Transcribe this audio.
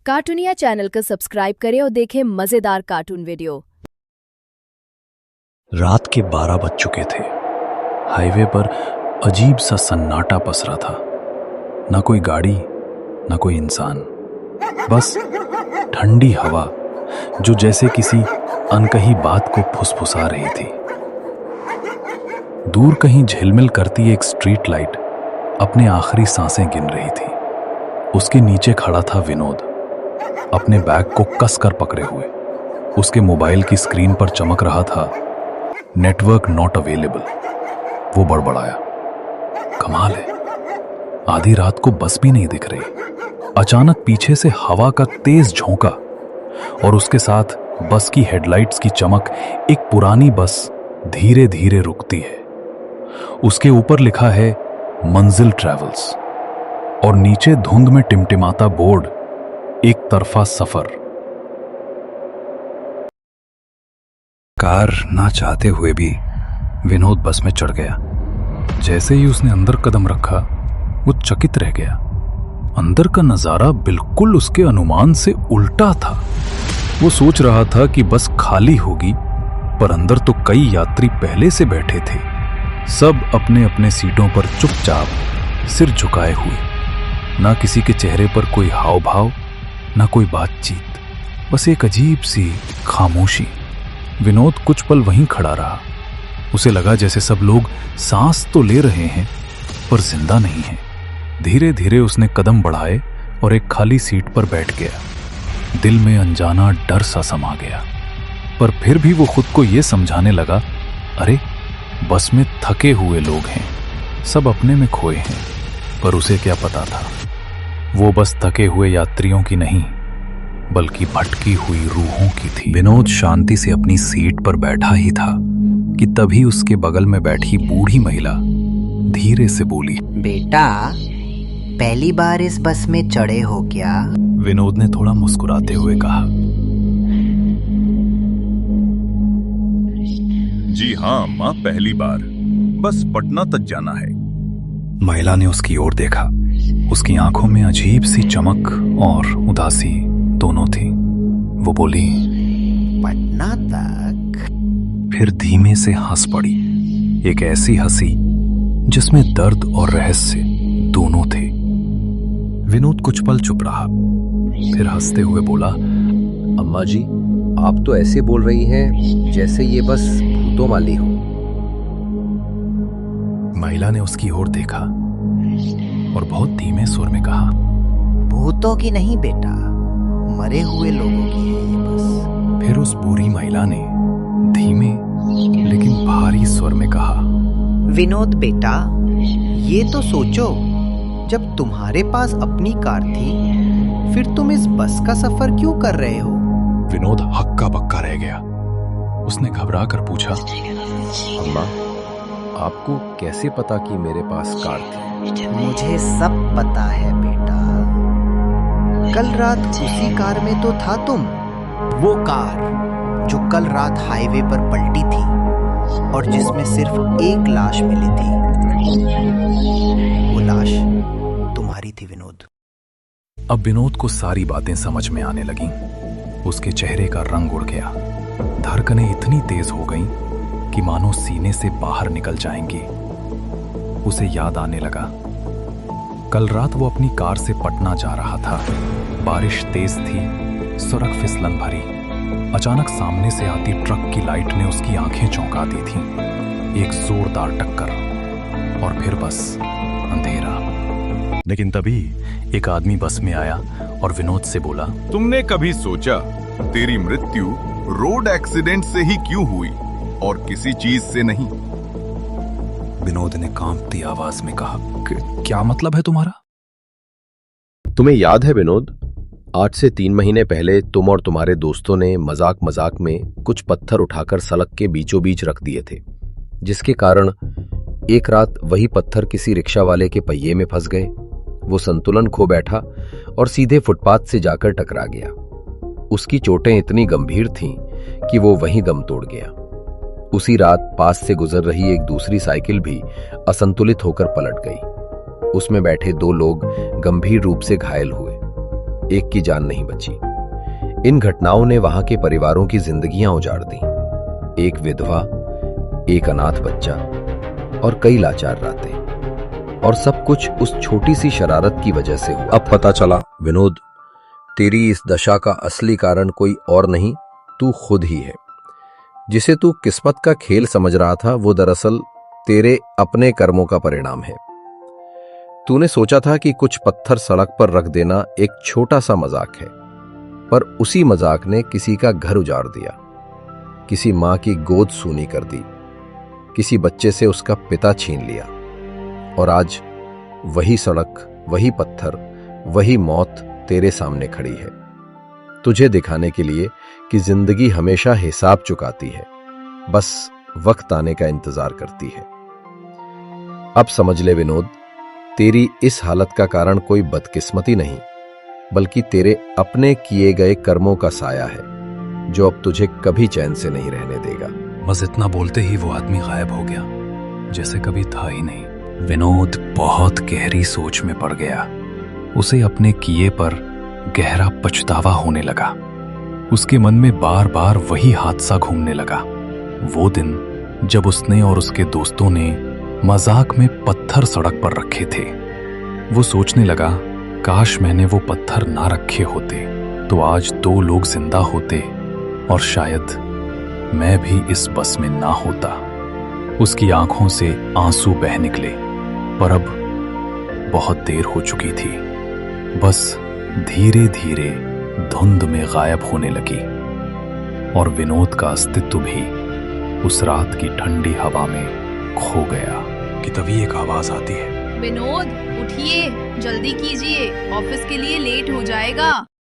कार्टूनिया channel को subscribe करें और देखें मजेदार कार्टून वीडियो। रात के 12 बज चुके थे। हाईवे पर अजीब सा सन्नाटा पसरा था। ना कोई गाड़ी, ना कोई इंसान, बस ठंडी हवा जो जैसे किसी अनकही बात को फुसफुसा रही थी। दूर कहीं झिलमिल करती एक स्ट्रीट लाइट अपने आखिरी सांसें गिन रही थी। उसके नीचे खड़ा था विनोद, अपने बैग को कसकर पकड़े हुए। उसके मोबाइल की स्क्रीन पर चमक रहा था नेटवर्क नॉट अवेलेबल। वो बड़बड़ाया, कमाल है, आधी रात को बस भी नहीं दिख रही। अचानक पीछे से हवा का तेज झोंका और उसके साथ बस की हेडलाइट्स की चमक। एक पुरानी बस धीरे धीरे रुकती है। उसके ऊपर लिखा है मंजिल ट्रैवल्स और नीचे धुंध में टिमटिमाता बोर्ड, एक तरफा सफर। कार ना चाहते हुए भी विनोद बस में चढ़ गया। जैसे ही उसने अंदर कदम रखा, वो चकित रह गया। अंदर का नजारा बिल्कुल उसके अनुमान से उल्टा था। वो सोच रहा था कि बस खाली होगी, पर अंदर तो कई यात्री पहले से बैठे थे, सब अपने अपने सीटों पर चुपचाप सिर झुकाए हुए। ना किसी के चेहरे पर कोई हाव भाव, ना कोई बातचीत, बस एक अजीब सी खामोशी। विनोद कुछ पल वहीं खड़ा रहा। उसे लगा जैसे सब लोग सांस तो ले रहे हैं पर जिंदा नहीं है। धीरे धीरे उसने कदम बढ़ाए और एक खाली सीट पर बैठ गया। दिल में अनजाना डर सा समा गया, पर फिर भी वो खुद को ये समझाने लगा, अरे बस में थके हुए लोग हैं, सब अपने में खोए हैं। पर उसे क्या पता था, वो बस थके हुए यात्रियों की नहीं, बल्कि भटकी हुई रूहों की थी। विनोद शांति से अपनी सीट पर बैठा ही था कि तभी उसके बगल में बैठी बूढ़ी महिला धीरे से बोली, बेटा, पहली बार इस बस में चढ़े हो क्या? विनोद ने थोड़ा मुस्कुराते हुए कहा, जी हाँ माँ, पहली बार, बस पटना तक जाना है। महिला ने उसकी ओर देखा। उसकी आंखों में अजीब सी चमक और उदासी दोनों थी। वो बोली, पटना तक? फिर धीमे से हंस पड़ी, एक ऐसी हंसी जिसमें दर्द और रहस्य दोनों थे। विनोद कुछ पल चुप रहा, फिर हंसते हुए बोला, अम्मा जी, आप तो ऐसे बोल रही हैं जैसे ये बस भूतों वाली हो। महिला ने उसकी ओर देखा और बहुत धीमे सुर में कहा, भूतों की नहीं बेटा, मरे हुए लोगों की है ये बस। फिर उस बूढ़ी महिला ने धीमे लेकिन भारी स्वर में कहा, विनोद बेटा, ये तो सोचो, जब तुम्हारे पास अपनी कार थी, फिर तुम इस बस का सफर क्यों कर रहे हो? विनोद हक्का बक्का रह गया। उसने घबरा कर पूछा, अम्मा, आपको कैसे पता कि मेरे पास कार थी? मुझे सब पता है बेटा। कल रात उसी कार में तो था तुम। वो कार जो कल रात हाईवे पर पलटी थी और जिसमें सिर्फ एक लाश मिली थी। वो लाश तुम्हारी थी विनोद। अब विनोद को सारी बातें समझ में आने लगीं। उसके चेहरे का रंग उड़ गया। धड़कनें इतनी तेज हो गईं कि मानो सीने से बाहर निकल जाएंगी। उसे याद आने लगा, कल रात वो अपनी कार से पटना जा रहा था। बारिश तेज थी, सड़क फिसलन भरी। अचानक सामने से आती ट्रक की लाइट ने उसकी आंखें चौंका दी थीं। एक जोरदार टक्कर और फिर बस अंधेरा। लेकिन तभी एक आदमी बस में आया और विनोद से बोला, तुमने कभी सोचा तेरी मृत्यु रोड एक्सीडेंट से ही क्यों हुई और किसी चीज से नहीं? विनोद ने कांपती आवाज में कहा, क्या मतलब है तुम्हारा? तुम्हें याद है विनोद, आज से 3 महीने पहले तुम और तुम्हारे दोस्तों ने मजाक मजाक में कुछ पत्थर उठाकर सड़क के बीचों बीच रख दिए थे, जिसके कारण एक रात वही पत्थर किसी रिक्शा वाले के पहिए में फंस गए। वो संतुलन खो बैठा और सीधे फुटपाथ से जाकर टकरा गया। उसकी चोटें इतनी गंभीर थीं कि वो वहीं दम तोड़ गया। उसी रात पास से गुजर रही एक दूसरी साइकिल भी असंतुलित होकर पलट गई। उसमें बैठे 2 लोग गंभीर रूप से घायल हुए। एक की जान नहीं बची। इन घटनाओं ने वहां के परिवारों की जिंदगियां उजाड़ दी। एक विधवा, एक अनाथ बच्चा और कई लाचार रातें। और सब कुछ उस छोटी सी शरारत की वजह से हुआ। अब पता चला विनोद, तेरी इस दशा का असली कारण कोई और नहीं, तू खुद ही है। जिसे तू किस्मत का खेल समझ रहा था, वो दरअसल तेरे अपने कर्मों का परिणाम है। तूने सोचा था कि कुछ पत्थर सड़क पर रख देना एक छोटा सा मजाक है, पर उसी मजाक ने किसी का घर उजाड़ दिया, किसी मां की गोद सूनी कर दी, किसी बच्चे से उसका पिता छीन लिया। और आज वही सड़क, वही पत्थर, वही मौत तेरे सामने खड़ी है, तुझे दिखाने के लिए कि जिंदगी हमेशा हिसाब चुकाती है, बस वक्त आने का इंतजार करती है। अब समझ ले विनोद, तेरी इस हालत का कारण कोई बदकिस्मती नहीं, बल्कि तेरे अपने किए गए कर्मों का साया है, जो अब तुझे कभी चैन से नहीं रहने देगा। बस इतना बोलते ही वो आदमी गायब हो गया, जैसे कभी था ही नहीं। विनोद बहुत गहरी सोच में पड़ गया। उसे अपने किए पर गहरा पछतावा होने लगा। उसके मन में बार बार वही हादसा घूमने लगा। वो दिन जब उसने और उसके दोस्तों ने मजाक में पत्थर सड़क पर रखे थे। वो सोचने लगा, काश मैंने वो पत्थर ना रखे होते तो आज 2 लोग जिंदा होते और शायद मैं भी इस बस में ना होता। उसकी आंखों से आंसू बह निकले, पर अब बहुत देर हो चुकी थी। बस धीरे धीरे धुंध में गायब होने लगी और विनोद का अस्तित्व भी उस रात की ठंडी हवा में खो गया कि तभी एक आवाज आती है, विनोद उठिए, जल्दी कीजिए, ऑफिस के लिए लेट हो जाएगा।